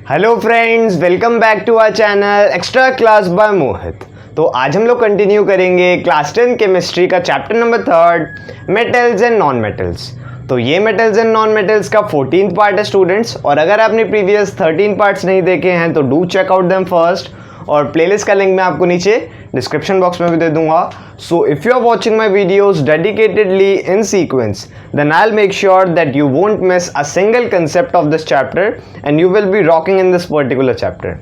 Hello friends, welcome back to our channel extra class by Mohit. तो आज हम लोग कंटिन्यू करेंगे क्लास 10 केमिस्ट्री का chapter number 3 metals and non metals. तो ये मेटल्स एंड नॉन मेटल्स का 14th पार्ट है स्टूडेंट्स, और अगर आपने प्रीवियस 13 पार्ट्स नहीं देखे हैं तो do check out them first, और प्लेलिस्ट का लिंक मैं आपको नीचे डिस्क्रिप्शन बॉक्स में भी दे दूंगा। So if you are watching my videos dedicatedly in sequence, then I will make sure that you won't miss a single concept of this chapter and you will be rocking in this particular chapter.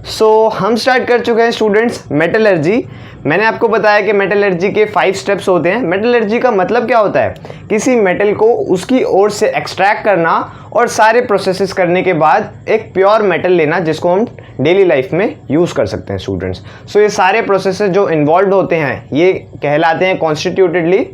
So हम start कर चुके हैं students metallurgy. मैंने आपको बताया कि metallurgy के 5 steps होते हैं। मेटलर्जी का मतलब क्या होता है? किसी मेटल को उसकी ओर से एक्सट्रैक्ट करना और सारे प्रोसेसेस करने के बाद एक प्योर मेटल लेना जिसको हम डेली लाइफ में यूज़ कर सकते हैं स्टूडेंट्स। सो ये सारे प्रोसेसेस जो इन्वॉल्व होते हैं ये कहलाते हैं कॉन्स्टिट्यूटेडली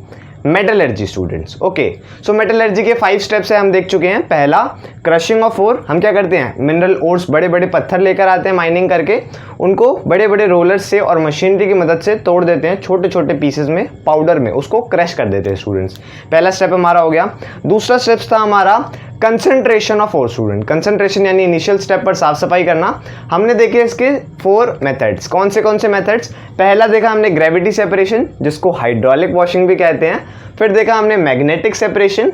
मेटलर्जी स्टूडेंट्स। ओके, सो मेटलर्जी के 5 स्टेप्स है हम देख चुके हैं। पहला, क्रशिंग ऑफ ओर। हम क्या करते हैं? मिनरल ओर्स, बड़े बड़े पत्थर लेकर आते हैं माइनिंग करके, उनको बड़े बड़े रोलर्स से और मशीनरी की मदद से तोड़ देते हैं छोटे छोटे पीसेस में, पाउडर में, उसको क्रश कर देते हैं स्टूडेंट्स। पहला स्टेप हमारा हो गया। दूसरा स्टेप था हमारा concentration of ore student. Concentration यानी इनिशियल स्टेप पर साफ सफाई करना। हमने देखे इसके 4 मेथड्स। कौन से मेथड्स? पहला देखा हमने ग्रेविटी सेपरेशन, जिसको हाइड्रोलिक वॉशिंग भी कहते हैं। फिर देखा हमने मैग्नेटिक सेपरेशन।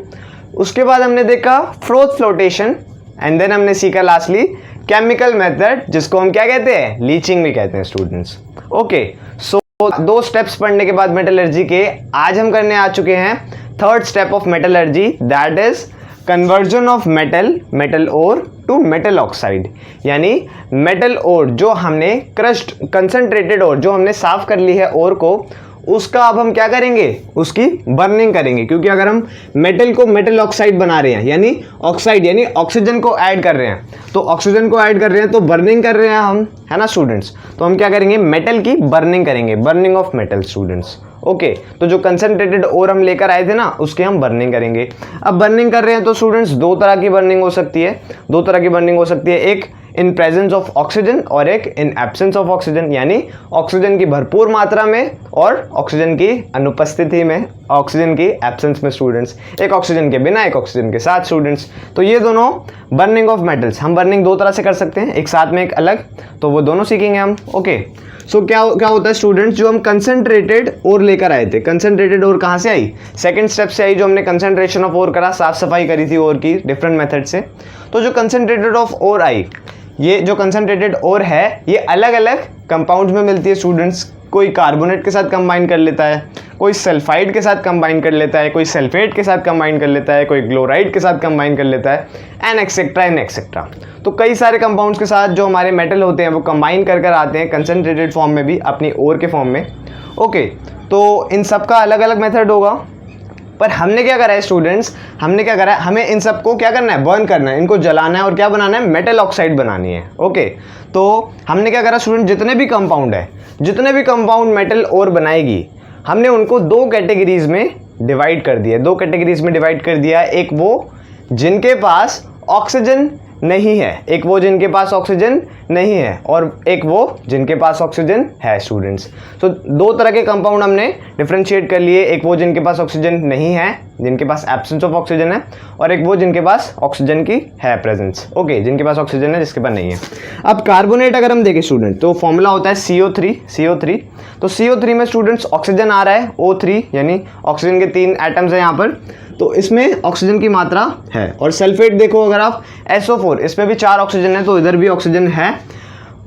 उसके बाद हमने देखा फ्रोथ फ्लोटेशन, एंड देन हमने सीखा लास्टली केमिकल मेथड, जिसको हम क्या कहते हैं? लीचिंग भी कहते हैं स्टूडेंट्स। ओके, सो 2 स्टेप्स पढ़ने के बाद मेटलर्जी के आज हम करने आ चुके हैं 3rd step of metallurgy, that is conversion of metal ore to metal oxide. यानी मेटल ओर जो हमने क्रश्ड कंसंट्रेटेड ओर जो हमने साफ कर ली है ओर को, उसका अब हम क्या करेंगे? उसकी बर्निंग करेंगे। क्योंकि अगर हम मेटल को मेटल ऑक्साइड बना रहे हैं, यानी ऑक्साइड यानी ऑक्सीजन को ऐड कर रहे हैं, तो ऑक्सीजन को ऐड कर रहे हैं तो बर्निंग कर रहे हैं हम, है ना स्टूडेंट्स? तो हम क्या करेंगे? मेटल की बर्निंग करेंगे, burning of metal students. Okay, तो जो कंसंट्रेटेड ओर हम लेकर आए थे ना, उसके हम बर्निंग करेंगे। अब बर्निंग कर रहे हैं तो स्टूडेंट्स 2 तरह की बर्निंग हो सकती है। 2 तरह की बर्निंग हो सकती है, एक इन प्रेजेंस ऑफ ऑक्सीजन और एक इन एब्सेंस ऑफ ऑक्सीजन, यानी ऑक्सीजन की भरपूर मात्रा में और ऑक्सीजन की अनुपस्थिति में, ऑक्सीजन की एब्सेंस में स्टूडेंट्स। एक ऑक्सीजन के बिना, एक ऑक्सीजन के साथ स्टूडेंट्स। तो ये दोनों बर्निंग ऑफ मेटल्स, हम बर्निंग 2 तरह से कर सकते हैं, एक साथ में एक अलग, तो वो दोनों सीखेंगे हम। ओके, सो क्या होता है स्टूडेंट्स, जो हम कंसंट्रेटेड ओर लेकर आए थे, कंसंट्रेटेड ओर कहाँ से आई? 2nd स्टेप से आई, जो हमने कंसंट्रेशन ऑफ ओर करा, साफ सफाई करी थी ओर की डिफरेंट मेथड से। तो जो कंसंट्रेटेड ऑफ ओर आई, ये जो कंसंट्रेटेड ओर है ये अलग अलग कंपाउंड्स में मिलती है स्टूडेंट्स। कोई कार्बोनेट के साथ कंबाइन कर लेता है, कोई सल्फाइड के साथ कंबाइन कर लेता है, कोई सल्फेट के साथ कंबाइन कर लेता है, कोई क्लोराइड के साथ कंबाइन कर लेता है, एंड एक्सेट्रा। तो कई सारे कंपाउंड्स के साथ जो हमारे मेटल होते हैं वो कंबाइन कर आते हैं कंसंट्रेटेड फॉर्म में भी, अपनी ओर के फॉर्म में। ओके, तो इन सब का अलग अलग मेथड होगा। पर हमने क्या करा है स्टूडेंट्स? हमने क्या करा है? हमें इन सबको क्या करना है? बर्न करना है, इनको जलाना है और क्या बनाना है? मेटल ऑक्साइड बनानी है। ओके, तो हमने क्या करा स्टूडेंट? जितने भी कंपाउंड मेटल और बनाएगी, हमने उनको 2 कैटेगरीज में डिवाइड कर दिया। 2 कैटेगरीज में डिवाइड कर दिया। एक वो जिनके पास ऑक्सीजन नहीं है, एक वो जिनके पास ऑक्सीजन नहीं है, और एक वो जिनके पास ऑक्सीजन है स्टूडेंट्स। तो 2 तरह के कंपाउंड हमने डिफरेंशिएट कर लिए। एक वो जिनके पास ऑक्सीजन नहीं है, जिनके पास एब्सेंस ऑफ ऑक्सीजन है, और एक वो जिनके पास ऑक्सीजन की है प्रेजेंस। ओके, जिनके पास ऑक्सीजन है, जिसके पास नहीं है। अब कार्बोनेट अगर हम देखें स्टूडेंट, तो फॉर्मूला होता है CO3। तो CO3 में स्टूडेंट्स ऑक्सीजन आ रहा है O3, यानी ऑक्सीजन के 3 एटम्स हैं यहाँ पर, तो इसमें ऑक्सीजन की मात्रा है। और सल्फेट देखो अगर आप, SO4, इसमें भी 4 ऑक्सीजन है, तो इधर भी ऑक्सीजन है।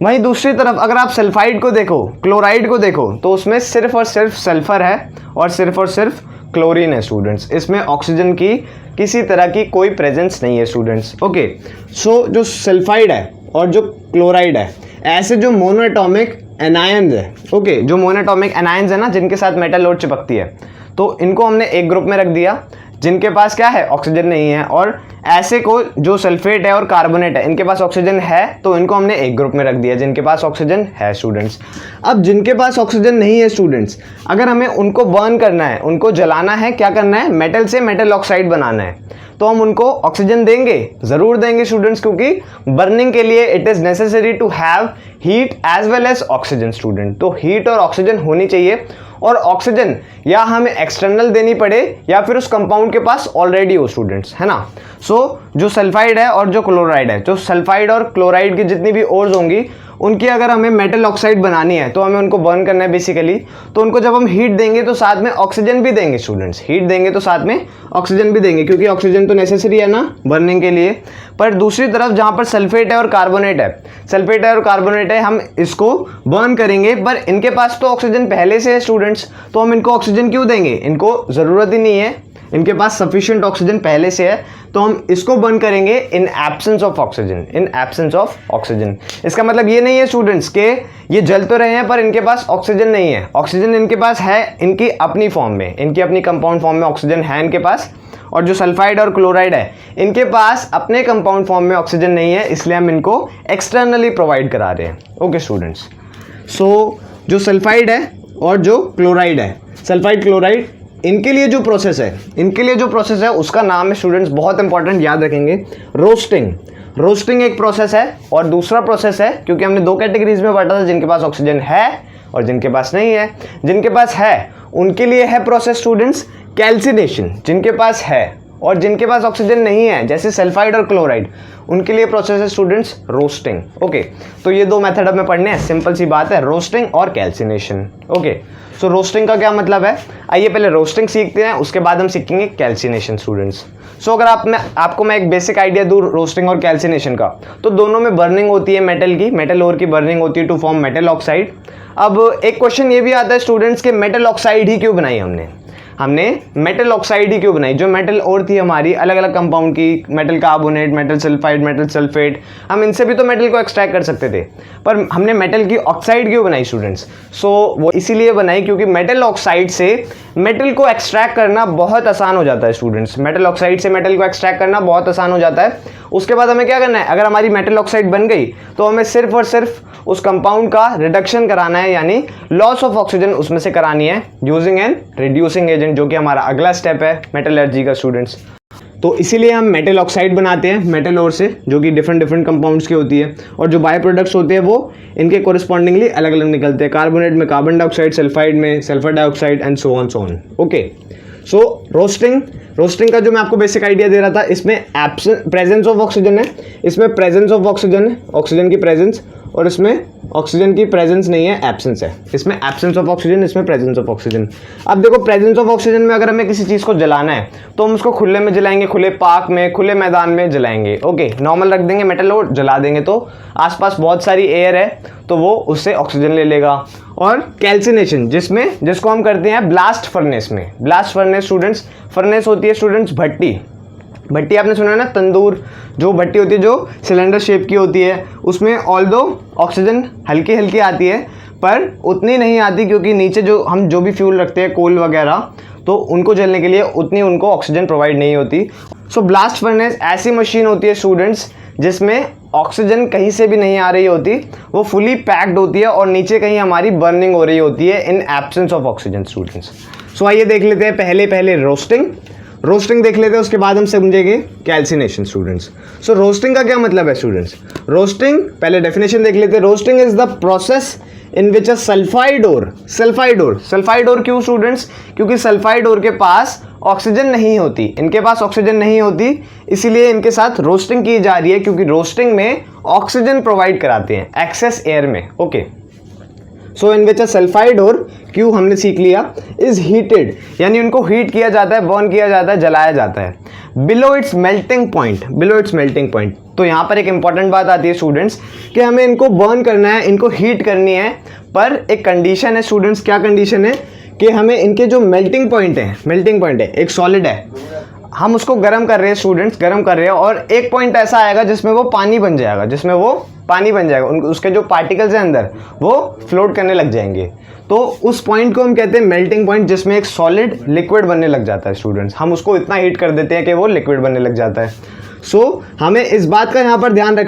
वहीं दूसरी तरफ अगर आप सल्फाइड को देखो, क्लोराइड को देखो, तो उसमें सिर्फ और सिर्फ सल्फर है और सिर्फ क्लोरीन है स्टूडेंट्स। इसमें ऑक्सीजन की किसी तरह की कोई प्रेजेंस नहीं है स्टूडेंट्स। ओके, सो जो सल्फाइड है और जो क्लोराइड है, ऐसे जो मोनोएटॉमिक एनायंस है, ओके, जो मोनोएटॉमिक एनायंस है ना, जिनके साथ मेटल और चिपकती है, तो इनको हमने एक ग्रुप में रख दिया जिनके पास क्या है? ऑक्सीजन नहीं है। और ऐसे को जो सल्फेट है और कार्बोनेट है, इनके पास ऑक्सीजन है, तो इनको हमने एक ग्रुप में रख दिया जिनके पास ऑक्सीजन है स्टूडेंट्स। अब जिनके पास ऑक्सीजन नहीं है स्टूडेंट्स, अगर हमें उनको बर्न करना है, उनको जलाना है, क्या करना है? मेटल से मेटल ऑक्साइड बनाना है, तो हम उनको ऑक्सीजन देंगे, ज़रूर देंगे स्टूडेंट्स, क्योंकि बर्निंग के लिए it is necessary to have heat as well as oxygen student. तो हीट और ऑक्सीजन होनी चाहिए, और ऑक्सीजन या हमें एक्सटर्नल देनी पड़े या फिर उस कंपाउंड के पास ऑलरेडी हो स्टूडेंट्स, है ना। सो जो सल्फाइड है और जो क्लोराइड है, जो सल्फाइड और क्लोराइड की जितनी भी ओर्स होंगी उनकी अगर हमें मेटल ऑक्साइड बनानी है तो हमें उनको बर्न करना है बेसिकली। तो उनको जब हम हीट देंगे तो साथ में ऑक्सीजन भी देंगे स्टूडेंट्स, हीट देंगे तो साथ में ऑक्सीजन भी देंगे, क्योंकि ऑक्सीजन तो नेसेसरी है ना बर्निंग के लिए। पर दूसरी तरफ जहाँ पर सल्फेट है और कार्बोनेट है, सल्फेट है और कार्बोनेट है, हम इसको बर्न करेंगे, पर इनके पास तो ऑक्सीजन पहले से है स्टूडेंट्स, तो हम इनको ऑक्सीजन क्यों देंगे, इनको ज़रूरत ही नहीं है, इनके पास सफिशिएंट ऑक्सीजन पहले से है, तो हम इसको बर्न करेंगे इन absence of oxygen, in absence of oxygen. इसका मतलब ये नहीं है स्टूडेंट्स के ये जल तो रहे हैं पर इनके पास ऑक्सीजन नहीं है, ऑक्सीजन इनके पास है इनकी अपनी फॉर्म में, इनकी अपनी कंपाउंड फॉर्म में ऑक्सीजन है इनके पास। और जो सल्फाइड और क्लोराइड है इनके पास अपने कंपाउंड फॉर्म में ऑक्सीजन नहीं है, इसलिए हम इनको एक्सटर्नली प्रोवाइड करा रहे हैं। ओके स्टूडेंट्स, सो जो सल्फाइड है और जो क्लोराइड है, सल्फाइड क्लोराइड, इनके लिए जो प्रोसेस है, इनके लिए जो प्रोसेस है उसका नाम है स्टूडेंट्स, बहुत इंपॉर्टेंट, याद रखेंगे, रोस्टिंग। रोस्टिंग एक प्रोसेस है और दूसरा प्रोसेस है, क्योंकि हमने दो कैटेगरीज में बांटा था, जिनके पास ऑक्सीजन है और जिनके पास नहीं है। जिनके पास है उनके लिए है प्रोसेस स्टूडेंट्स कैल्सिनेशन, जिनके पास है, और जिनके पास ऑक्सीजन नहीं है जैसे सल्फाइड और क्लोराइड उनके लिए प्रोसेस है स्टूडेंट्स रोस्टिंग। ओके, तो ये दो मेथड हमें पढ़ने हैं, सिंपल सी बात है, रोस्टिंग और कैल्सिनेशन। ओके, सो रोस्टिंग का क्या मतलब है, आइए पहले रोस्टिंग सीखते हैं, उसके बाद हम सीखेंगे कैल्सिनेशन स्टूडेंट्स। सो अगर आपको मैं एक बेसिक आइडिया दूँ रोस्टिंग और कैल्सिनेशन का, तो दोनों में बर्निंग होती है मेटल की, मेटल ओर की बर्निंग होती है टू फॉर्म मेटल ऑक्साइड। अब एक क्वेश्चन ये भी आता है स्टूडेंट्स कि मेटल ऑक्साइड ही क्यों बनाई हमने मेटल ऑक्साइड ही क्यों बनाई, जो मेटल और थी हमारी अलग अलग कंपाउंड की, metal carbonate, metal sulphide, metal sulphate, हम इनसे भी तो मेटल को एक्सट्रैक्ट कर सकते थे, पर हमने मेटल की ऑक्साइड क्यों बनाई स्टूडेंट्स। सो वो इसीलिए बनाई क्योंकि मेटल ऑक्साइड से मेटल को एक्सट्रैक्ट करना बहुत आसान हो जाता है स्टूडेंट्स, मेटल ऑक्साइड से मेटल को एक्सट्रैक्ट करना बहुत आसान हो जाता है। उसके बाद हमें क्या करना है, अगर हमारी मेटल ऑक्साइड बन गई तो हमें सिर्फ और सिर्फ उस कंपाउंड का रिडक्शन कराना है, यानी लॉस ऑफ ऑक्सीजन उसमें से करानी है यूजिंग एन रिड्यूसिंग एजेंट, जो कि हमारा अगला स्टेप है मेटलर्जी का स्टूडेंट्स। तो इसीलिए हम मेटल ऑक्साइड बनाते हैं मेटल ओर से, जो कि डिफरेंट कंपाउंड्स की होती है, और जो बाय प्रोडक्ट्स होते हैं वो इनके कोरिस्पॉन्डिंगली अलग अलग निकलते हैं, कार्बोनेट में कार्बन डाइऑक्साइड, सल्फाइड में sulphur dioxide and so on. Okay, so roasting का जो मैं आपको बेसिक आइडिया दे रहा था, इसमें प्रेजेंस ऑफ ऑक्सीजन है, इसमें प्रेजेंस ऑफ ऑक्सीजन है, ऑक्सीजन की प्रेजेंस, और इसमें ऑक्सीजन की प्रेजेंस नहीं है, एब्सेंस है, इसमें एब्सेंस ऑफ ऑक्सीजन, इसमें प्रेजेंस ऑफ ऑक्सीजन। अब देखो प्रेजेंस ऑफ ऑक्सीजन में अगर हमें किसी चीज़ को जलाना है तो हम उसको खुले में जलाएंगे, खुले पार्क में, खुले मैदान में जलाएंगे। ओके, नॉर्मल रख देंगे मेटल और जला देंगे तो आसपास बहुत सारी एयर है तो वो उससे ऑक्सीजन ले लेगा। और कैल्सिनेशन जिसको हम करते हैं ब्लास्ट फर्नेस में, ब्लास्ट फर्नेस स्टूडेंट्स, फर्नेस होती है स्टूडेंट्स भट्टी आपने सुना है ना, तंदूर, जो भट्टी होती है जो सिलेंडर शेप की होती है, उसमें ऑल्दो ऑक्सीजन हल्की हल्की आती है पर उतनी नहीं आती, क्योंकि नीचे हम जो भी फ्यूल रखते हैं कोल वगैरह, तो उनको जलने के लिए उतनी उनको ऑक्सीजन प्रोवाइड नहीं होती। सो ब्लास्ट फर्नेस ऐसी मशीन होती है स्टूडेंट्स जिसमें ऑक्सीजन कहीं से भी नहीं आ रही होती, वो फुली पैक्ड होती है और नीचे कहीं हमारी बर्निंग हो रही होती है in absence of oxygen students. So आइए देख लेते हैं पहले रोस्टिंग देख लेते हैं, उसके बाद हम समझेंगे कैल्सिनेशन स्टूडेंट्स। सो रोस्टिंग का क्या मतलब है स्टूडेंट्स, रोस्टिंग पहले डेफिनेशन देख लेते हैं। Roasting is the process in which a sulphide ore क्यों स्टूडेंट्स, क्योंकि सल्फाइड ओर के पास ऑक्सीजन नहीं होती, इनके पास ऑक्सीजन नहीं होती, इसीलिए इनके साथ रोस्टिंग की जा रही है, क्योंकि रोस्टिंग में ऑक्सीजन प्रोवाइड कराते हैं एक्सेस एयर में। Okay, so in which a sulphide ore क्यों हमने सीख लिया, इज हीटेड, यानी उनको हीट किया जाता है, बर्न किया जाता है, जलाया जाता है बिलो इट्स मेल्टिंग पॉइंट। तो यहाँ पर एक इंपॉर्टेंट बात आती है स्टूडेंट्स कि हमें इनको बर्न करना है, इनको हीट करनी है, पर एक कंडीशन है स्टूडेंट्स, क्या कंडीशन है कि हमें इनके जो मेल्टिंग पॉइंट है, एक सॉलिड है, हम उसको गर्म कर रहे हैं स्टूडेंट्स, गर्म कर रहे हैं, और एक पॉइंट ऐसा आएगा जिसमें वो पानी बन जाएगा, उसके जो पार्टिकल्स हैं अंदर वो फ्लोट करने लग जाएंगे, तो उस पॉइंट को हम कहते हैं मेल्टिंग पॉइंट, जिसमें एक सॉलिड लिक्विड बनने लग जाता है स्टूडेंट्स, हम उसको इतना हीट कर देते हैं कि वो लिक्विड बनने लग जाता है। सो हमें इस बात का यहाँ पर ध्यान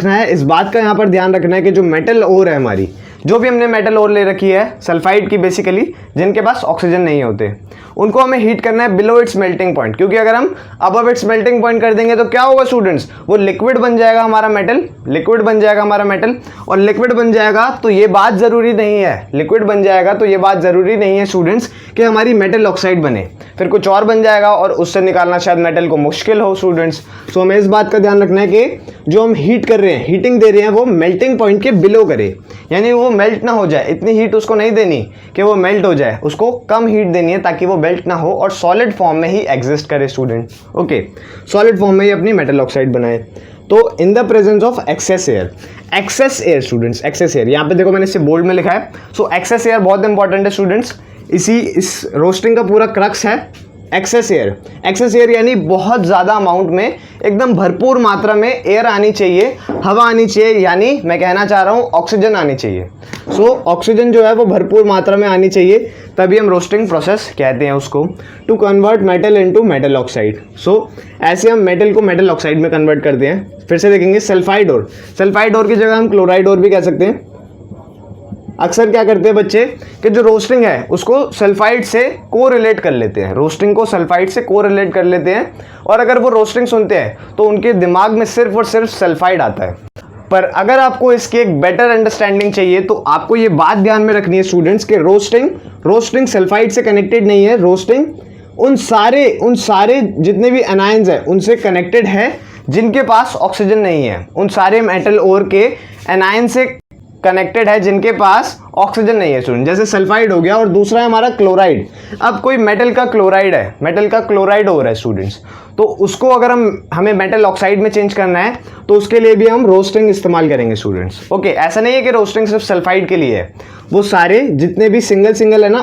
रखना है कि जो मेटल ओर है हमारी, जो भी हमने मेटल और ले रखी है सल्फाइड की बेसिकली, जिनके पास ऑक्सीजन नहीं होते, उनको हमें हीट करना है बिलो इट्स मेल्टिंग पॉइंट, क्योंकि अगर हम अबव इट्स मेल्टिंग पॉइंट कर देंगे तो क्या होगा स्टूडेंट्स, वो लिक्विड बन जाएगा हमारा मेटल, लिक्विड बन जाएगा हमारा मेटल। और लिक्विड बन जाएगा तो ये बात ज़रूरी नहीं है, लिक्विड बन जाएगा तो ये बात ज़रूरी नहीं है स्टूडेंट्स कि हमारी मेटल ऑक्साइड बने, फिर कुछ और बन जाएगा और उससे निकालना शायद मेटल को मुश्किल हो स्टूडेंट्स। सो हमें इस बात का ध्यान रखना है कि जो हम हीट कर रहे हैं, हीटिंग दे रहे हैं, वो मेल्टिंग पॉइंट के बिलो करे, यानी वो मेल्ट ना हो जाए, इतनी हीट उसको नहीं देनी कि वो मेल्ट हो जाए, उसको कम हीट देनी है ताकि वो मेल्ट ना हो और सॉलिड फॉर्म में ही एग्जिस्ट करे स्टूडेंट। ओके, सॉलिड फॉर्म में ही अपनी मेटल ऑक्साइड बनाए। तो in the presence of excess air, excess air students, excess air, यहाँ पे देखो मैंने इसे बोल्ड में लिखा है। सो एक्सेस एयर बहुत इंपॉर्टेंट है स्टूडेंट्स, इस रोस्टिंग का पूरा क्रक्स है एक्सेस एयर। एक्सेस एयर यानी बहुत ज़्यादा अमाउंट में, एकदम भरपूर मात्रा में एयर आनी चाहिए, हवा आनी चाहिए, यानी मैं कहना चाह रहा हूँ ऑक्सीजन आनी चाहिए। सो ऑक्सीजन जो है वो भरपूर मात्रा में आनी चाहिए, तभी हम रोस्टिंग प्रोसेस कहते हैं उसको, to convert metal into metal oxide. So ऐसे हम मेटल को मेटल ऑक्साइड में कन्वर्ट करते हैं। फिर से देखेंगे सल्फाइड और, सल्फाइड और की जगह हम क्लोराइड और भी कह सकते हैं। अक्सर क्या करते हैं बच्चे कि जो रोस्टिंग है उसको सल्फाइड से को रिलेट कर लेते हैं, रोस्टिंग को सल्फाइड से को रिलेट कर लेते हैं, और अगर वो रोस्टिंग सुनते हैं तो उनके दिमाग में सिर्फ और सिर्फ सल्फाइड आता है। पर अगर आपको इसकी एक बेटर अंडरस्टैंडिंग चाहिए तो आपको ये बात ध्यान में रखनी है स्टूडेंट्स कि रोस्टिंग सल्फाइड से कनेक्टेड नहीं है, रोस्टिंग उन सारे जितने भी एनायंस है उनसे कनेक्टेड है जिनके पास ऑक्सीजन नहीं है, उन सारे मेटल ओर के एनायन से कनेक्टेड है जिनके पास ऑक्सीजन नहीं है स्टूडेंट। जैसे सल्फाइड हो गया और दूसरा है हमारा क्लोराइड। अब कोई मेटल का क्लोराइड है, मेटल का क्लोराइड हो रहा है स्टूडेंट्स, तो उसको अगर हमें मेटल ऑक्साइड में चेंज करना है तो उसके लिए भी हम रोस्टिंग इस्तेमाल करेंगे स्टूडेंट्स। ओके, ऐसा नहीं है कि रोस्टिंग सिर्फ सल्फाइड के लिए है, वो सारे जितने भी सिंगल है ना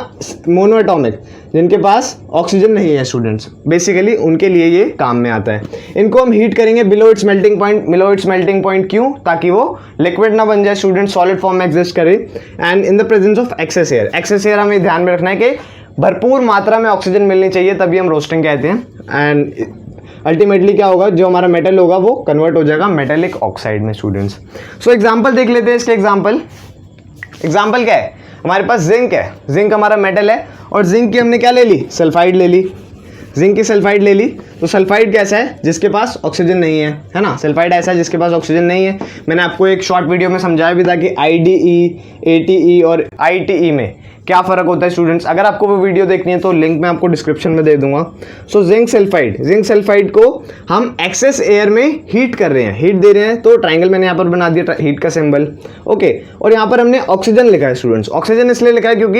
मोनो एटॉमिक, जिनके पास ऑक्सीजन नहीं है स्टूडेंट्स, बेसिकली उनके लिए ये काम में आता है। इनको हम हीट करेंगे बिलो इट्स मेल्टिंग पॉइंट, क्यों? ताकि वो लिक्विड ना बन जाए स्टूडेंट, सॉलिड फॉर्म में एग्जिस्ट करे। And in the presence of excess air, excess air हमें ध्यान में रखना है कि भरपूर मात्रा में ऑक्सीजन मिलनी चाहिए, तभी हम रोस्टिंग कहते हैं। एंड अल्टीमेटली क्या होगा, जो हमारा मेटल होगा वो कन्वर्ट हो जाएगा मेटेलिक ऑक्साइड में स्टूडेंट्स। सो एग्जांपल देख लेते हैं इसके। एग्जांपल क्या है, हमारे पास जिंक है, जिंक हमारा मेटल है और जिंक की हमने क्या ले ली, सल्फाइड ले ली, जिंक की सल्फाइड ले ली। तो सल्फाइड कैसा है, जिसके पास ऑक्सीजन नहीं है ना, सल्फाइड ऐसा है जिसके पास ऑक्सीजन नहीं है। मैंने आपको एक शॉर्ट वीडियो में समझाया भी था कि IDE, ATE और ITE में क्या फ़र्क होता है स्टूडेंट्स। अगर आपको वो वीडियो देखनी है तो लिंक मैं आपको डिस्क्रिप्शन में दे दूंगा। सो जिंक सल्फाइड को हम एक्सेस एयर में हीट कर रहे हैं, हीट दे रहे हैं, तो ट्राइंगल मैंने यहाँ पर बना दिया हीट का सिंबल। ओके, और यहाँ पर हमने ऑक्सीजन लिखा है स्टूडेंट्स। ऑक्सीजन इसलिए लिखा है क्योंकि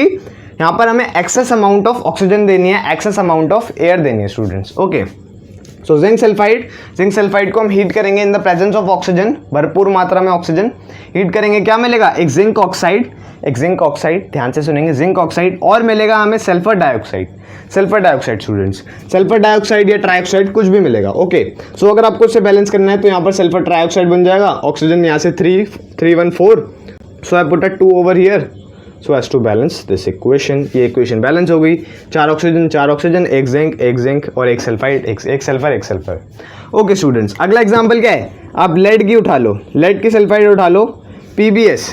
यहाँ पर हमें एक्सेस अमाउंट ऑफ ऑक्सीजन देनी है, एक्सेस अमाउंट ऑफ एयर देनी है students. Okay, so zinc sulphide को हम हीट करेंगे इन द प्रेजेंस ऑफ ऑक्सीजन, भरपूर मात्रा में ऑक्सीजन हीट करेंगे। क्या मिलेगा, एक जिंक ऑक्साइड, ध्यान से सुनेंगे, जिंक ऑक्साइड, और मिलेगा हमें sulphur dioxide students, sulphur dioxide या ट्राइऑक्साइड कुछ भी मिलेगा। ओके, सो अगर आपको इसे बैलेंस करना है तो यहाँ पर सल्फर ट्राइऑक्साइड बन जाएगा, ऑक्सीजन यहाँ से 314, so I put a 2 over here so as to balance this equation. ये इक्वेशन बैलेंस हो गई, 4 ऑक्सीजन, एक जिंक और एक सल्फाइड, एक सल्फर। ओके स्टूडेंट्स, अगला एग्जांपल क्या है, आप लेड की उठा लो, लेड की सल्फाइड उठा लो, PbS,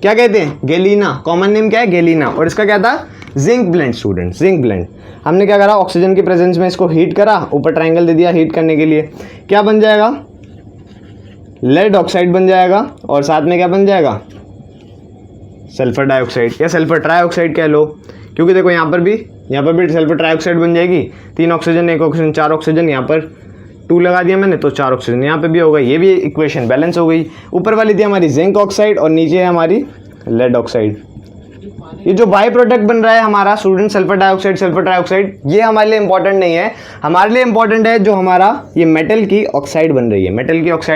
क्या कहते हैं, गैलीना, कॉमन नेम क्या है, गैलीना, और इसका क्या था, zinc blende student, zinc blende. हमने क्या करा, ऑक्सीजन की प्रेजेंस में इसको हीट करा, ऊपर ट्राइंगल दे दिया हीट करने के लिए, क्या बन जाएगा, लेड ऑक्साइड बन जाएगा, और साथ में क्या बन जाएगा, सल्फर डाइऑक्साइड या सल्फर ट्राइऑक्साइड कह लो, क्योंकि देखो यहाँ पर भी सल्फर ट्राइऑक्साइड बन जाएगी, 3 ऑक्सीजन, 1 ऑक्सीजन, 4 ऑक्सीजन, यहाँ पर 2 लगा दिया मैंने तो 4 ऑक्सीजन यहाँ पे भी होगा, ये भी इक्वेशन बैलेंस हो गई। ऊपर वाली थी हमारी जिंक ऑक्साइड और नीचे है हमारी लेड ऑक्साइड। ये जो बाई प्रोडक्ट बन रहा है हमारा स्टूडेंट, सल्फर ट्राइऑक्साइड, ये हमारे लिए इंपॉर्टेंट नहीं है, हमारे लिए इंपॉर्टेंट है जो हमारा ये मेटल की ऑक्साइड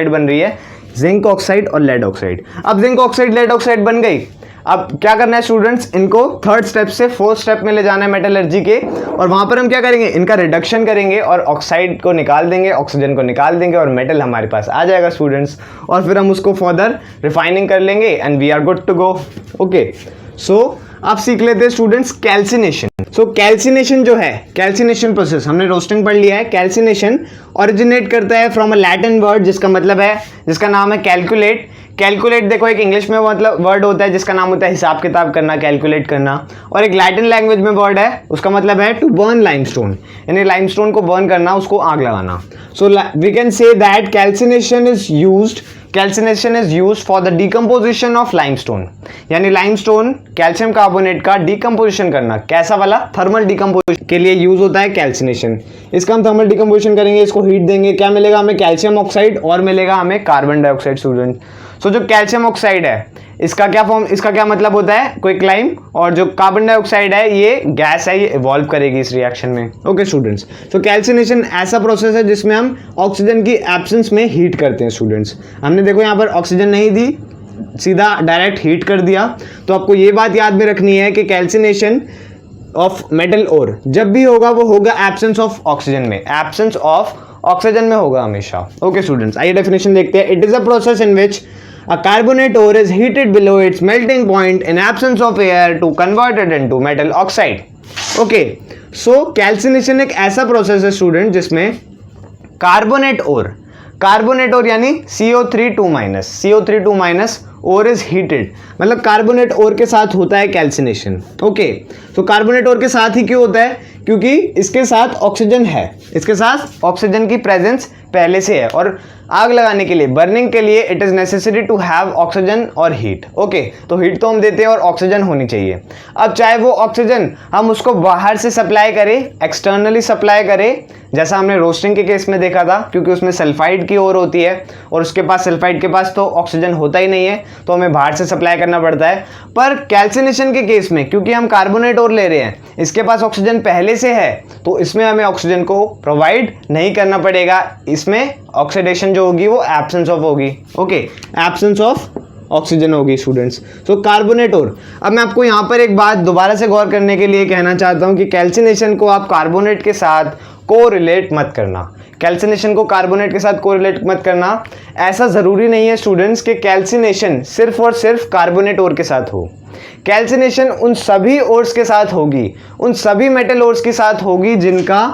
बन रही है, जिंक ऑक्साइड और लेड ऑक्साइड। अब जिंक ऑक्साइड लेड ऑक्साइड बन गई, अब क्या करना है स्टूडेंट्स, इनको 3rd स्टेप से 4th स्टेप में ले जाना है मेटलर्जी के, और वहां पर हम क्या करेंगे, इनका रिडक्शन करेंगे और ऑक्साइड को निकाल देंगे, ऑक्सीजन को निकाल देंगे और मेटल हमारे पास आ जाएगा स्टूडेंट्स, और फिर हम उसको फर्दर रिफाइनिंग कर लेंगे and we are good to go. Okay, so अब सीख लेते हैं स्टूडेंट्स कैल्सिनेशन। सो कैल्सिनेशन जो है, कैल्सिनेशन प्रोसेस हमने रोस्टिंग पढ़ लिया है। कैल्सिनेशन ओरिजिनेट करता है फ्रॉम अ लैटिन वर्ड जिसका मतलब है, जिसका नाम है कैलकुलेट। कैलकुलेट देखो एक इंग्लिश में मतलब वर्ड होता है जिसका नाम होता है हिसाब किताब करना, कैलकुलेट करना, और एक लैटिन लैंग्वेज में वर्ड है उसका मतलब है टू बर्न लाइमस्टोन, यानी लाइमस्टोन को बर्न करना, उसको आग लगाना। So we can say that calcination is used for the decomposition of limestone, यानी लाइमस्टोन कैल्शियम कार्बोनेट का डिकम्पोजिशन करना, कैसा वाला, थर्मल डिकम्पोजिशन के लिए यूज होता है कैल्सिनेशन। इसका हम थर्मल डिकम्पोजिशन करेंगे, इसको हीट देंगे, क्या मिलेगा हमें, कैल्शियम ऑक्साइड और मिलेगा हमें कार्बन डाइऑक्साइड स्टूडेंट। सो जो कैल्शियम ऑक्साइड है इसका क्या फॉर्म, इसका क्या मतलब होता है, क्विकलाइम, और जो कार्बन डाइऑक्साइड है ये गैस है, ये इवॉल्व करेगी इस रिएक्शन में। ओके स्टूडेंट्स, तो कैल्सिनेशन ऐसा प्रोसेस है जिसमें हम ऑक्सीजन की एब्सेंस में हीट करते हैं स्टूडेंट्स। हमने देखो यहाँ पर ऑक्सीजन नहीं दी, सीधा डायरेक्ट हीट कर दिया। तो आपको ये बात याद में रखनी है कि कैल्सिनेशन ऑफ मेटल ओर जब भी होगा वो होगा एब्सेंस ऑफ ऑक्सीजन में, एब्सेंस ऑफ ऑक्सीजन में होगा हमेशा। ओके स्टूडेंट्स, आइए डेफिनेशन देखते हैं। It is a process in which a carbonate ore is heated below its melting point in absence of air to convert it into metal oxide. Okay, so calcination एक ऐसा process है student जिसमें carbonate ओर यानी CO3 और is heated, मतलब carbonate ओर के साथ होता है कैल्सिनेशन। ओके, तो कार्बोनेट ओर के साथ ही क्यों होता है, क्योंकि इसके साथ ऑक्सीजन है, इसके साथ ऑक्सीजन की प्रेजेंस पहले से है, और आग लगाने के लिए, बर्निंग के लिए it is necessary to have oxygen और हीट। ओके, तो हीट तो हम देते हैं और ऑक्सीजन होनी चाहिए। अब चाहे वो ऑक्सीजन हम उसको बाहर से सप्लाई करें, एक्सटर्नली सप्लाई करें, जैसा हमने रोस्टिंग के केस में देखा था, क्योंकि उसमें सल्फाइड की ओर होती है और उसके पास, सल्फाइड के पास तो ऑक्सीजन होता ही नहीं है, तो हमें बाहर से सप्लाई करना पड़ता है। पर कैल्सिनेशन के केस में क्योंकि हम कार्बोनेट ओर ले रहे हैं, इसके पास ऑक्सीजन पहले से है, तो इसमें हमें ऑक्सीजन को प्रोवाइड नहीं करना पड़ेगा, इसमें ऑक्सीडेशन जो होगी वो एब्सेंस ऑफ होगी। ओके, एब्सेंस ऑफ ऑक्सीजन होगी स्टूडेंट्स। सो कार्बोनेट ओर, अब मैं आपको यहाँ पर एक बात दोबारा से गौर करने के लिए कहना चाहता हूँ कि कैल्सिनेशन को आप कार्बोनेट के साथ कोरिलेट मत करना, कैल्सिनेशन को कार्बोनेट के साथ कोरिलेट मत करना। ऐसा ज़रूरी नहीं है स्टूडेंट्स कि कैल्सिनेशन सिर्फ और सिर्फ कार्बोनेट ओर के साथ हो। कैल्सिनेशन उन सभी ओर्स के साथ होगी, उन सभी मेटल ओर्स के साथ होगी जिनका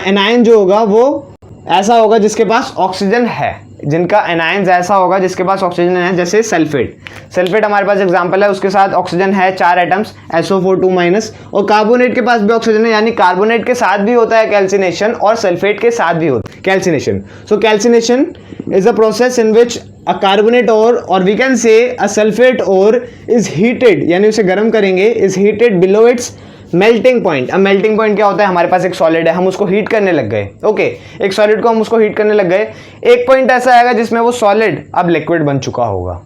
एनायन जो होगा वो ऐसा होगा जिसके पास ऑक्सीजन है, जिनका एनायंस ऐसा होगा जिसके पास ऑक्सीजन है, जैसे सल्फेट हमारे पास एग्जांपल है, उसके साथ ऑक्सीजन है 4 एटम्स SO4 और कार्बोनेट के पास भी ऑक्सीजन है, यानी कार्बोनेट के साथ भी होता है कैल्सिनेशन और सल्फेट के साथ भी होता है calcination. So calcination is a process in which a carbonate ore और we can say a sulphate ore is heated, यानी उसे गर्म करेंगे, is heated below its melting point. अब मेल्टिंग पॉइंट क्या होता है, हमारे पास एक सॉलिड है, हम उसको हीट करने लग गए। ओके, एक सॉलिड को हम उसको हीट करने लग गए, एक पॉइंट ऐसा आएगा जिसमें वो सॉलिड अब लिक्विड बन चुका होगा,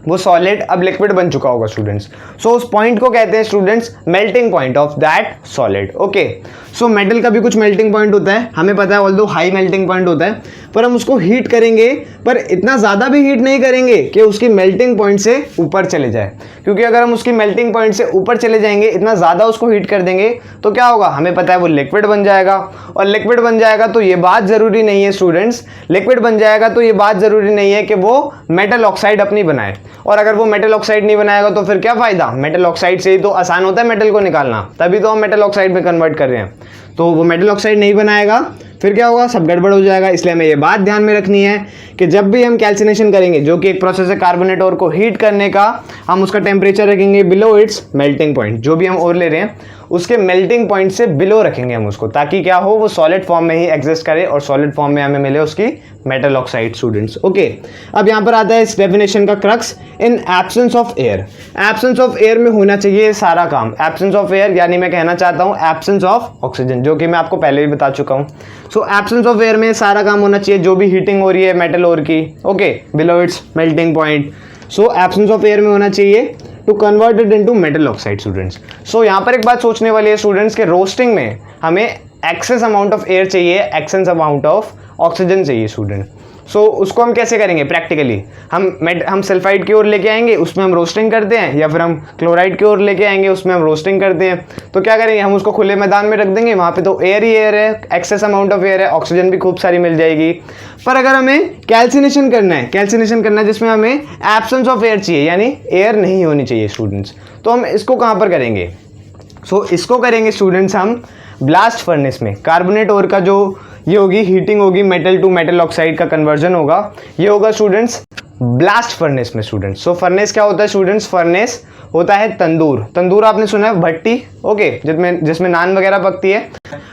वो सॉलिड अब लिक्विड बन चुका होगा स्टूडेंट्स। सो उस पॉइंट को कहते हैं students melting point of that solid. Okay, so metal का भी कुछ मेल्टिंग पॉइंट होता है, हमें पता है, ऑल्दो हाई मेल्टिंग पॉइंट होता है, पर हम उसको हीट करेंगे, पर इतना ज़्यादा भी हीट नहीं करेंगे कि उसकी मेल्टिंग पॉइंट से ऊपर चले जाए, क्योंकि अगर हम उसकी मेल्टिंग पॉइंट से ऊपर चले जाएंगे, इतना ज़्यादा उसको हीट कर देंगे, तो क्या होगा, हमें पता है वो लिक्विड बन जाएगा, और लिक्विड बन जाएगा तो ये बात ज़रूरी नहीं है स्टूडेंट्स, लिक्विड बन जाएगा तो ये बात ज़रूरी नहीं है कि वो मेटल ऑक्साइड अपनी बनाए, और अगर वो मेटल ऑक्साइड नहीं बनाएगा तो फिर क्या फ़ायदा, मेटल ऑक्साइड से ही तो आसान होता है मेटल को निकालना, तभी तो हम मेटल ऑक्साइड में कन्वर्ट कर रहे हैं, तो वो मेटल ऑक्साइड नहीं बनाएगा, फिर क्या होगा, सब गड़बड़ हो जाएगा। इसलिए हमें ये बात ध्यान में रखनी है कि जब भी हम कैल्सिनेशन करेंगे, जो कि एक प्रोसेस है कार्बोनेट ओर को हीट करने का, हम उसका टेम्परेचर रखेंगे बिलो इट्स मेल्टिंग पॉइंट, जो भी हम ओर ले रहे हैं उसके मेल्टिंग पॉइंट से बिलो रखेंगे हम उसको, ताकि क्या हो, वो सॉलिड फॉर्म में ही एग्जिस्ट करे और सॉलिड फॉर्म में हमें मिले उसकी मेटल ऑक्साइड स्टूडेंट्स। ओके, अब यहाँ पर आता है इस डेफिनेशन का crux, in absence of air. Absence of air में होना चाहिए सारा काम, एब्सेंस ऑफ एयर यानी मैं कहना चाहता हूँ एब्सेंस ऑफ ऑक्सीजन, जो कि मैं आपको पहले भी बता चुका हूँ। सो एब्सेंस ऑफ एयर में सारा काम होना चाहिए, जो भी हीटिंग हो रही है मेटल ओर की, okay, below its melting point. So absence of air में होना चाहिए to convert it into metal oxide students. So यहाँ पर एक बात सोचने वाली है स्टूडेंट्स के रोस्टिंग में हमें एक्सेस अमाउंट ऑफ एयर चाहिए, एक्सेस अमाउंट ऑफ ऑक्सीजन चाहिए स्टूडेंट। सो उसको हम कैसे करेंगे प्रैक्टिकली, हम सल्फाइड की ओर लेके आएंगे, उसमें हम रोस्टिंग करते हैं, या फिर हम क्लोराइड की ओर लेके आएंगे, उसमें हम रोस्टिंग करते हैं। तो क्या करेंगे, हम उसको खुले मैदान में रख देंगे, वहाँ पे तो एयर ही एयर है, एक्सेस अमाउंट ऑफ एयर है, ऑक्सीजन भी खूब सारी मिल जाएगी। पर अगर हमें कैल्सिनेशन करना है जिसमें हमें एब्सेंस ऑफ एयर चाहिए, यानी एयर नहीं होनी चाहिए स्टूडेंट्स, तो हम इसको कहाँ पर करेंगे। सो इसको करेंगे स्टूडेंट्स हम ब्लास्ट फर्नेस में। कार्बोनेट ओर का जो ये होगी हीटिंग होगी, मेटल टू मेटल ऑक्साइड का कन्वर्जन होगा, ये होगा स्टूडेंट्स ब्लास्ट फर्नेस में स्टूडेंट्स। सो फर्नेस क्या होता है स्टूडेंट्स? फर्नेस होता है तंदूर। तंदूर आपने सुना है भट्टी, ओके, जिसमें नान वगैरह पकती है।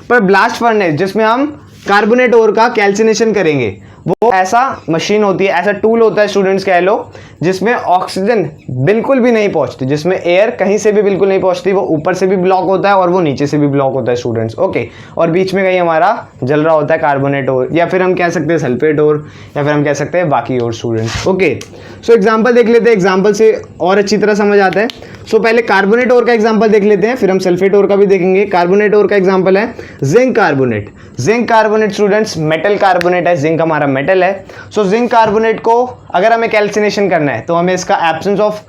पर ब्लास्ट फर्नेस जिसमें हम कार्बोनेट ओर का कैल्सिनेशन करेंगे, वो ऐसा मशीन होती है, ऐसा टूल होता है स्टूडेंट्स कह लो, जिसमें ऑक्सीजन बिल्कुल भी नहीं पहुंचती, जिसमें एयर कहीं से भी बिल्कुल नहीं पहुंचती, वो ऊपर से भी ब्लॉक होता है और वो नीचे से भी ब्लॉक होता है स्टूडेंट्स, ओके। और बीच में कहीं हमारा जल रहा होता है कार्बोनेट ओर, या फिर हम कह सकते हैं सल्फेट ओर, या फिर हम कह सकते हैं बाकी ओर स्टूडेंट्स, ओके। सो एग्जाम्पल देख लेते हैं, एग्जाम्पल से और अच्छी तरह समझ आता है। सो पहले कार्बोनेट ओर का एग्जाम्पल देख लेते हैं, फिर हम सल्फेट ओर का भी देखेंगे। कार्बोनेट ओर का एग्जाम्पल है zinc carbonate. Zinc carbonate students metal carbonate है, जिंक हमारा मेटल है। सो जिंक कार्बोनेट को अगर हमें कैल्सिनेशन करना है तो हमें इसका एब्सेंस ऑफ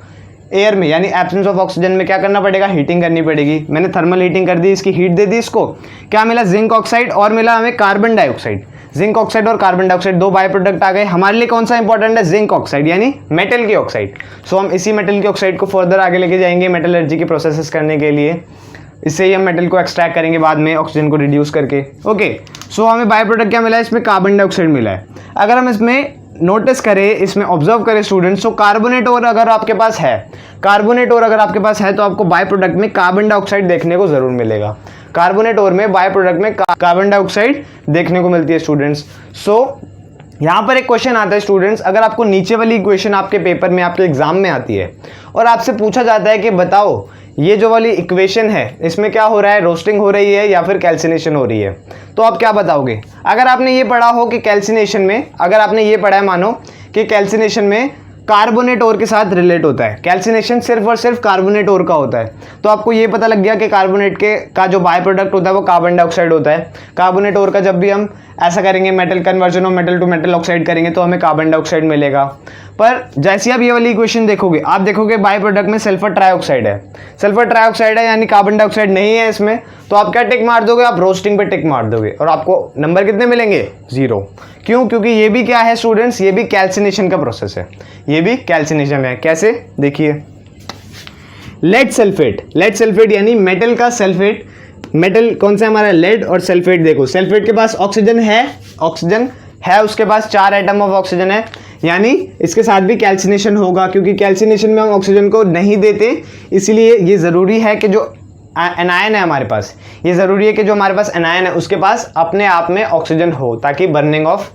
एयर में यानी एब्सेंस ऑफ ऑक्सीजन में क्या करना पड़ेगा? हीटिंग करनी पड़ेगी। मैंने थर्मल हीटिंग कर दी, इसकी हीट दे दी इसको, क्या मिला? जिंक ऑक्साइड, और मिला हमें कार्बन डाइऑक्साइड। जिंक ऑक्साइड और कार्बन डाइऑक्साइड दो बाय प्रोडक्ट आ गए। हमारे लिए कौन सा इंपॉर्टेंट है? जिंक ऑक्साइड यानी मेटल की ऑक्साइड। सो हम इसी मेटल की ऑक्साइड को फर्दर आगे लेके जाएंगे मेटलर्जी की प्रोसेसेस करने के लिए। इससे ही हम मेटल को एक्सट्रैक्ट करेंगे बाद में ऑक्सीजन को रिड्यूस करके, ओके। सो हमें बाय प्रोडक्ट क्या मिला है? इसमें कार्बन डाइऑक्साइड मिला है। अगर हम इसमें नोटिस करें, इसमें ऑब्जर्व करें स्टूडेंट्स, तो कार्बोनेट और अगर आपके पास है, कार्बोनेट और अगर आपके पास है तो आपको बाय प्रोडक्ट में कार्बन डाइऑक्साइड देखने को जरूर मिलेगा। कार्बोनेट और में बाय प्रोडक्ट में कार्बन डाइऑक्साइड देखने को मिलती है स्टूडेंट्स। सो यहाँ पर एक क्वेश्चन आता है स्टूडेंट्स, अगर आपको नीचे वाली इक्वेशन आपके पेपर में, आपके एग्जाम में आती है और आपसे पूछा जाता है कि बताओ ये जो वाली इक्वेशन है इसमें क्या हो रहा है? रोस्टिंग हो रही है या फिर कैल्सिनेशन हो रही है? तो आप क्या बताओगे? अगर आपने ये पढ़ा हो कि कैल्सिनेशन में, अगर आपने ये पढ़ा है मानो कि कैल्सिनेशन में कार्बोनेट ओर के साथ रिलेट होता है, कैल्सिनेशन सिर्फ और सिर्फ कार्बोनेट ओर का होता है, तो आपको ये पता लग गया कि कार्बोनेट के का जो बाय प्रोडक्ट होता है वो कार्बन डाइऑक्साइड होता है। कार्बोनेट ओर का जब भी हम ऐसा करेंगे, metal conversion of metal to metal oxide करेंगे तो हमें कार्बन डाइऑक्साइड मिलेगा। पर जैसे आप ये वाली इक्वेशन देखोगे, आप देखोगे बाय प्रोडक्ट में सल्फर ट्राइऑक्साइड है, सल्फर ट्राइऑक्साइड है यानी कार्बन डाइऑक्साइड नहीं है इसमें, तो आप क्या टिक मार दोगे? आप रोस्टिंग पे टिक मार दोगे और आपको नंबर कितने मिलेंगे? 0। क्यों? क्योंकि ये भी क्या है स्टूडेंट्स? ये भी कैल्सिनेशन का प्रोसेस है, ये भी कैल्सिनेशन है। कैसे? देखिए, लेड सल्फेट, लेड सल्फेट यानी मेटल का सल्फेट। मेटल कौन सा हमारा? लेड और सल्फेट। देखो सल्फेट के पास ऑक्सीजन है, ऑक्सीजन है, उसके पास 4 एटम ऑफ ऑक्सीजन है, यानी इसके साथ भी कैल्सिनेशन होगा, क्योंकि कैल्सिनेशन में हम ऑक्सीजन को नहीं देते, इसलिए ये ज़रूरी है कि जो एनायन है हमारे पास, ये ज़रूरी है कि जो हमारे पास एनायन है उसके पास अपने आप में ऑक्सीजन हो, ताकि बर्निंग ऑफ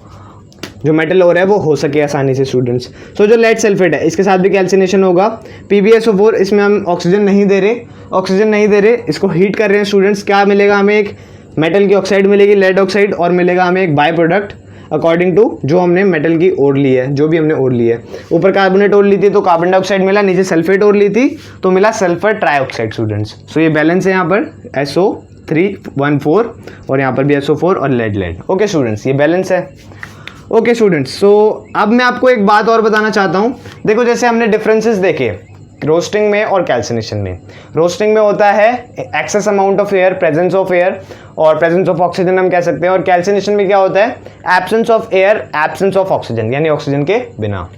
जो मेटल हो रहा है वो हो सके आसानी से स्टूडेंट्स। सो जो लेड सल्फेट है इसके साथ भी कैल्सिनेशन होगा। PbSO4, इसमें हम ऑक्सीजन नहीं दे रहे, ऑक्सीजन नहीं दे रहे, इसको हीट कर रहे हैं स्टूडेंट्स। क्या मिलेगा हमें? एक मेटल की ऑक्साइड मिलेगी, लेड ऑक्साइड, और मिलेगा हमें एक बाय प्रोडक्ट अकॉर्डिंग टू जो हमने मेटल की ओर ली है, जो भी हमने ओर ली है। ऊपर कार्बोनेट ओर ली थी तो कार्बन डाइऑक्साइड मिला, नीचे सल्फेट ओर ली थी तो मिला सल्फर ट्राइऑक्साइड स्टूडेंट्स। सो ये बैलेंस है यहाँ पर SO314 और यहाँ पर भी SO4 और लेड लेड, ओके स्टूडेंट्स, ये बैलेंस है, ओके स्टूडेंट्स। सो अब मैं आपको एक बात और बताना चाहता हूँ। देखो जैसे हमने डिफरेंसेस देखे रोस्टिंग में और कैल्सिनेशन में। रोस्टिंग में होता है excess amount of air, presence of air और प्रेजेंस ऑफ ऑक्सीजन हम कह सकते हैं, और कैल्सिनेशन में क्या होता है? Absence of air, absence of oxygen, यानी ऑक्सीजन के बिना।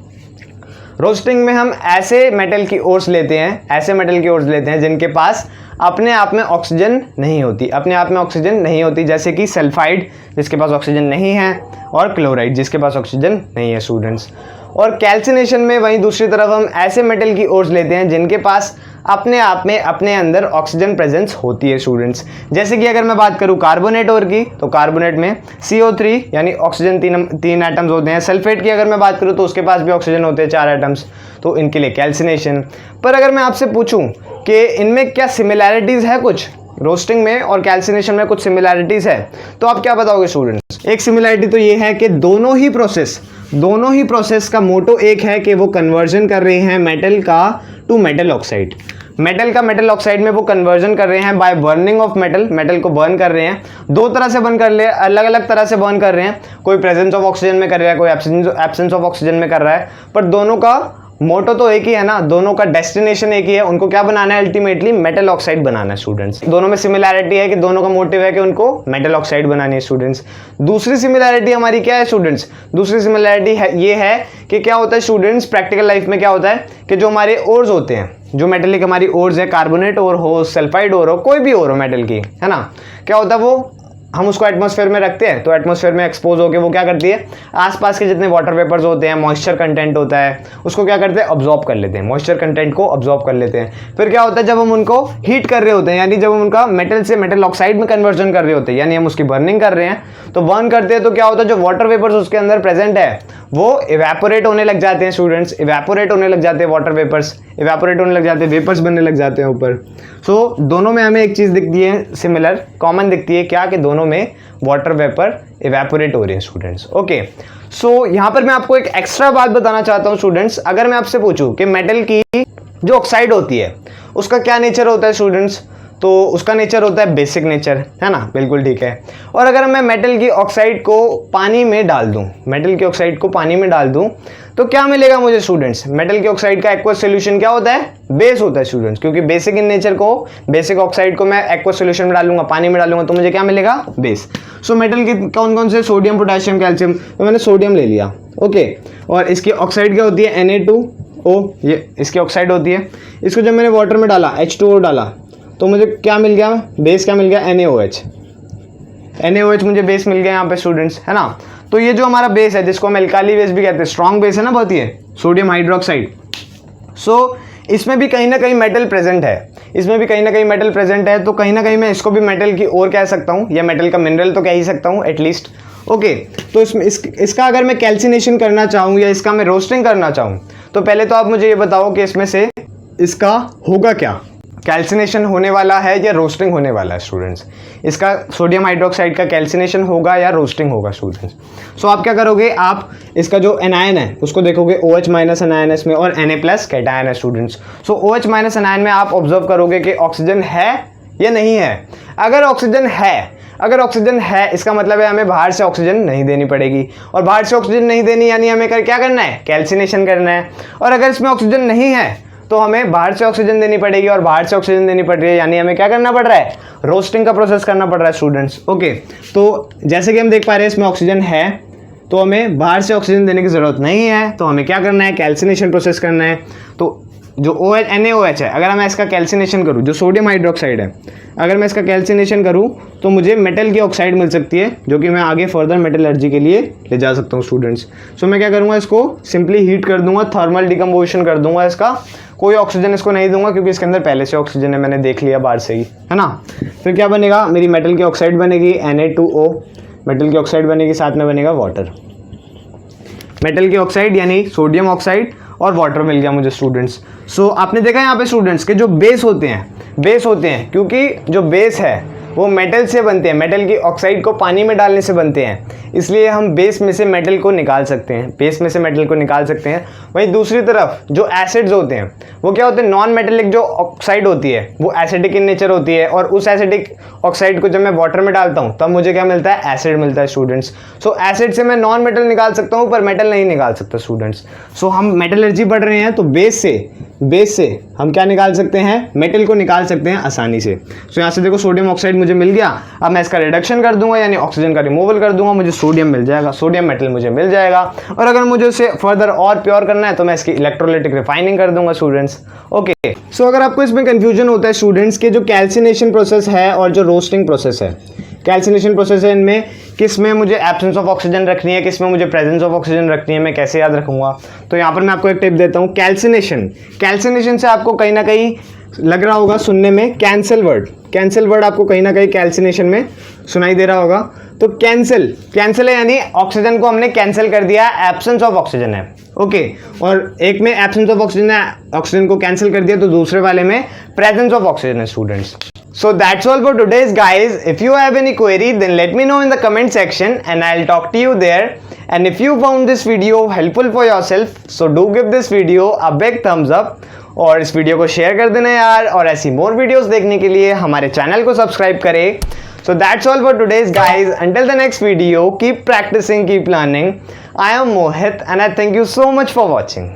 रोस्टिंग में हम ऐसे मेटल की ओर्स लेते हैं, ऐसे मेटल की ओर्स लेते हैं जिनके पास अपने आप में ऑक्सीजन नहीं होती, अपने आप में ऑक्सीजन नहीं होती, जैसे कि सल्फाइड जिसके पास ऑक्सीजन नहीं है और क्लोराइड जिसके पास ऑक्सीजन नहीं है स्टूडेंट्स। और कैल्सिनेशन में वहीं दूसरी तरफ हम ऐसे मेटल की ओर्स लेते हैं जिनके पास अपने आप में अपने अंदर ऑक्सीजन प्रेजेंस होती है स्टूडेंट्स। जैसे कि अगर मैं बात करूं कार्बोनेट ओर की, तो कार्बोनेट में CO3 यानी ऑक्सीजन तीन एटम्स होते हैं। सल्फेट की अगर मैं बात करूं तो उसके पास भी ऑक्सीजन होते हैं 4 एटम्स, तो इनके लिए कैल्सिनेशन। पर अगर मैं आपसे पूछूं कि इनमें क्या सिमिलैरिटीज़ है, कुछ रोस्टिंग में और कैल्सिनेशन में कुछ सिमिलैरिटीज़ है, तो आप क्या बताओगे स्टूडेंट्स? एक सिमिलैरिटी तो ये है कि दोनों ही प्रोसेस का मोटो एक है कि वो कन्वर्जन कर रहे हैं मेटल का टू मेटल ऑक्साइड। मेटल का मेटल ऑक्साइड में वो कन्वर्जन कर रहे हैं by burning of metal, metal को बर्न कर रहे हैं। दो तरह से बर्न कर रहे हैं, अलग अलग तरह से बर्न कर रहे हैं, कोई प्रेजेंस ऑफ ऑक्सीजन में कर रहा है, कोई एब्सेंस ऑफ ऑक्सीजन में कर रहा है, पर दोनों का मोटो तो एक ही है ना, दोनों का डेस्टिनेशन एक ही है, उनको क्या बनाना है? अल्टीमेटली मेटल ऑक्साइड बनाना है स्टूडेंट्स। दोनों में सिमिलैरिटी है कि दोनों का मोटिव है कि उनको मेटल ऑक्साइड बनानी है स्टूडेंट्स। दूसरी सिमिलैरिटी हमारी क्या है स्टूडेंट्स? दूसरी सिमिलैरिटी ये है कि क्या होता है स्टूडेंट्स, प्रैक्टिकल लाइफ में क्या होता है कि जो हमारे ओर्स होते हैं, जो मेटेलिक हमारी ओर्स है, कार्बोनेट ओर हो, सल्फाइड ओर हो, कोई भी ओर हो मेटल की, है ना, क्या होता है वो हम उसको एटमॉस्फेयर में रखते हैं तो एटमॉस्फेयर में एक्सपोज होकर वो क्या करती है, आसपास के जितने वाटर वेपर्स होते हैं, मॉइस्चर कंटेंट होता है, उसको क्या करते हैं, ऑब्जॉर्ब कर लेते हैं, मॉइस्चर कंटेंट को ऑब्जॉर्ब कर लेते हैं। फिर क्या होता है, जब हम उनको हीट कर रहे होते हैं, यानी जब हम उनका मेटल से मेटल ऑक्साइड में कन्वर्जन कर रहे होते हैं, यानी हम उसकी बर्निंग कर रहे हैं, तो बर्न करते हैं तो क्या होता है, जो वाटर वेपर्स उसके अंदर प्रेजेंट है वो इवेपोरेट होने लग जाते हैं स्टूडेंट्स, इवेपोरेट होने लग जाते हैं, वाटर वेपर्स इवेपोरेट होने लग जाते हैं, वेपर्स बनने लग जाते हैं ऊपर। सो दोनों में हमें एक चीज़ दिखती है सिमिलर, कॉमन दिखती है, क्या कि दोनों में वाटर वेपर इवेपोरेट हो रहे हैं स्टूडेंट्स। ओके, सो यहाँ पर मैं आपको एक एक्स्ट्रा बात बताना चाहता हूँ स्टूडेंट्स। अगर मैं आपसे पूछूं कि मेटल की जो ऑक्साइड होती है उसका क्या नेचर होता है स्टूडेंट्स, तो उसका नेचर होता है बेसिक नेचर, है ना, बिल्कुल ठीक है। और अगर मैं मेटल की ऑक्साइड को पानी में डाल दूं, मेटल की ऑक्साइड को पानी में डाल दूं तो क्या मिलेगा मुझे स्टूडेंट्स, मेटल की ऑक्साइड का एक्वस सॉल्यूशन क्या होता है, बेस होता है स्टूडेंट्स, क्योंकि बेसिक इन नेचर को, बेसिक ऑक्साइड को मैं एक्वस सॉल्यूशन में डालूंगा, पानी में डालूंगा तो मुझे क्या मिलेगा, बेस। सो मेटल के कौन कौन से, सोडियम, पोटेशियम, कैल्शियम, तो मैंने सोडियम ले लिया। ओके, और इसकी ऑक्साइड क्या होती है, Na2O, ये इसकी ऑक्साइड होती है। इसको जब मैंने वाटर में डाला, H2O डाला, तो मुझे क्या मिल गया, बेस क्या मिल गया, NaOH। NaOH मुझे बेस मिल गया यहाँ पे स्टूडेंट्स, है ना। तो ये जो हमारा बेस है जिसको हम एल्काली बेस भी कहते हैं, स्ट्रॉन्ग बेस है ना बहुत, ये सोडियम हाइड्रोक्साइड। सो इसमें भी कहीं ना कहीं मेटल प्रेजेंट है, इसमें भी कहीं ना कहीं मेटल प्रेजेंट है, तो कहीं ना कहीं मैं इसको भी मेटल की ओर कह सकता हूँ, या मेटल का मिनरल तो कह ही सकता हूँ एटलीस्ट। ओके, तो इसमें इसका अगर मैं कैल्सिनेशन करना चाहूँ या इसका मैं रोस्टिंग करना चाहूँ, तो पहले तो आप मुझे ये बताओ कि इसमें से इसका होगा क्या, कैल्सिनेशन होने वाला है या रोस्टिंग होने वाला है स्टूडेंट्स। इसका सोडियम हाइड्रोक्साइड का कैल्सिनेशन होगा या रोस्टिंग होगा स्टूडेंट्स। सो आप क्या करोगे, आप इसका जो एनायन है उसको देखोगे, OH माइनस एनायन है इसमें और Na प्लस कैटायन है स्टूडेंट्स। सो OH माइनस एनायन में आप ऑब्जर्व करोगे कि ऑक्सीजन है या नहीं है। अगर ऑक्सीजन है इसका मतलब है हमें बाहर से ऑक्सीजन नहीं देनी पड़ेगी, और बाहर से ऑक्सीजन नहीं देनी यानी हमें क्या करना है, कैल्सिनेशन करना है। और अगर इसमें ऑक्सीजन नहीं है तो हमें बाहर से ऑक्सीजन देनी पड़ेगी, और बाहर से ऑक्सीजन देनी पड़ रही है यानी हमें क्या करना पड़ रहा है, रोस्टिंग का प्रोसेस करना पड़ रहा है स्टूडेंट्स। ओके, तो जैसे कि हम देख पा रहे हैं इसमें ऑक्सीजन है तो हमें बाहर से ऑक्सीजन देने की ज़रूरत नहीं है, तो हमें क्या करना है, कैल्सिनेशन प्रोसेस करना है। तो जो OH NaOH है, अगर मैं इसका कैल्सिनेशन करूँ, जो सोडियम हाइड्रोक्साइड है, अगर मैं इसका कैल्सिनेशन करूँ तो मुझे मेटल की ऑक्साइड मिल सकती है, जो कि मैं आगे फर्दर मेटलर्जी के लिए ले जा सकता हूँ स्टूडेंट्स। सो मैं क्या करूँगा, इसको सिंपली हीट कर दूंगा, थर्मल डिकम्पोजिशन कर दूंगा इसका, कोई ऑक्सीजन इसको नहीं दूंगा क्योंकि इसके अंदर पहले से ऑक्सीजन है, मैंने देख लिया बाहर से ही, है ना। फिर क्या बनेगा, मेरी मेटल की ऑक्साइड बनेगी Na2O, मेटल की ऑक्साइड बनेगी, साथ में बनेगा वाटर। मेटल की ऑक्साइड यानी सोडियम ऑक्साइड और वाटर मिल गया मुझे स्टूडेंट्स। सो आपने देखा यहाँ पे स्टूडेंट्स के जो बेस होते हैं क्योंकि जो बेस है वो मेटल से बनते हैं, मेटल की ऑक्साइड को पानी में डालने से बनते हैं, इसलिए हम बेस में से मेटल को निकाल सकते हैं, बेस में से मेटल को निकाल सकते हैं। वहीं दूसरी तरफ जो एसिड्स होते हैं वो क्या होते हैं, नॉन मेटेलिक जो ऑक्साइड होती है वो एसिडिक इन नेचर होती है, और उस एसिडिक ऑक्साइड को जब मैं वाटर में डालता हूँ तब मुझे क्या मिलता है, एसिड मिलता है स्टूडेंट्स। सो एसिड से मैं नॉन मेटल निकाल सकता हूँ पर मेटल नहीं निकाल सकता स्टूडेंट्स। सो हम मेटलर्जी पढ़ रहे हैं तो बेस से हम क्या निकाल सकते हैं, मेटल को निकाल सकते हैं आसानी से। सो यहाँ से देखो सोडियम ऑक्साइड मुझे मिल गया, अब मैं इसका रिडक्शन कर दूंगा यानी ऑक्सीजन का रिमूवल कर दूंगा, मुझे सोडियम मिल जाएगा, सोडियम मेटल मुझे मिल जाएगा। और अगर मुझे उसे फर्दर और प्योर करना है तो मैं इसकी इलेक्ट्रोलाइटिक रिफाइनिंग कर दूंगा स्टूडेंट्स। ओके, सो अगर आपको इसमें कंफ्यूजन होता है स्टूडेंट्स के जो कैल्सिनेशन प्रोसेस है और जो रोस्टिंग प्रोसेस है, कैल्सिनेशन प्रोसेस है इनमें किस में मुझे एब्सेंस ऑफ ऑक्सीजन रखनी है, किस में मुझे प्रेजेंस ऑफ ऑक्सीजन रखनी है, मैं कैसे याद रखूंगा। तो यहाँ पर मैं आपको एक टिप देता हूँ, कैल्सिनेशन से आपको कहीं ना कहीं लग रहा होगा सुनने में कैंसिल वर्ड आपको कहीं ना कहीं कैल्सिनेशन में सुनाई दे रहा होगा। तो कैंसिल है यानी ऑक्सीजन को हमने कैंसिल कर दिया, एब्सेंस ऑफ ऑक्सीजन है। ओके, और एक में एब्सेंस ऑफ ऑक्सीजन है, ऑक्सीजन को कैंसिल कर दिया, तो दूसरे वाले में प्रेजेंस ऑफ ऑक्सीजन है students. So that's all for today's guys. If you have any query then let me know in the comment section and I'll talk to you there. And if you found this video helpful for yourself, so do give this video a big thumbs up और इस video को share कर देना यार, और ऐसी more videos देखने के लिए हमारे चैनल को सब्सक्राइब करें। So that's all for today's guys. Until the next video, keep practicing, keep learning. I am Mohit and I thank you so much for watching.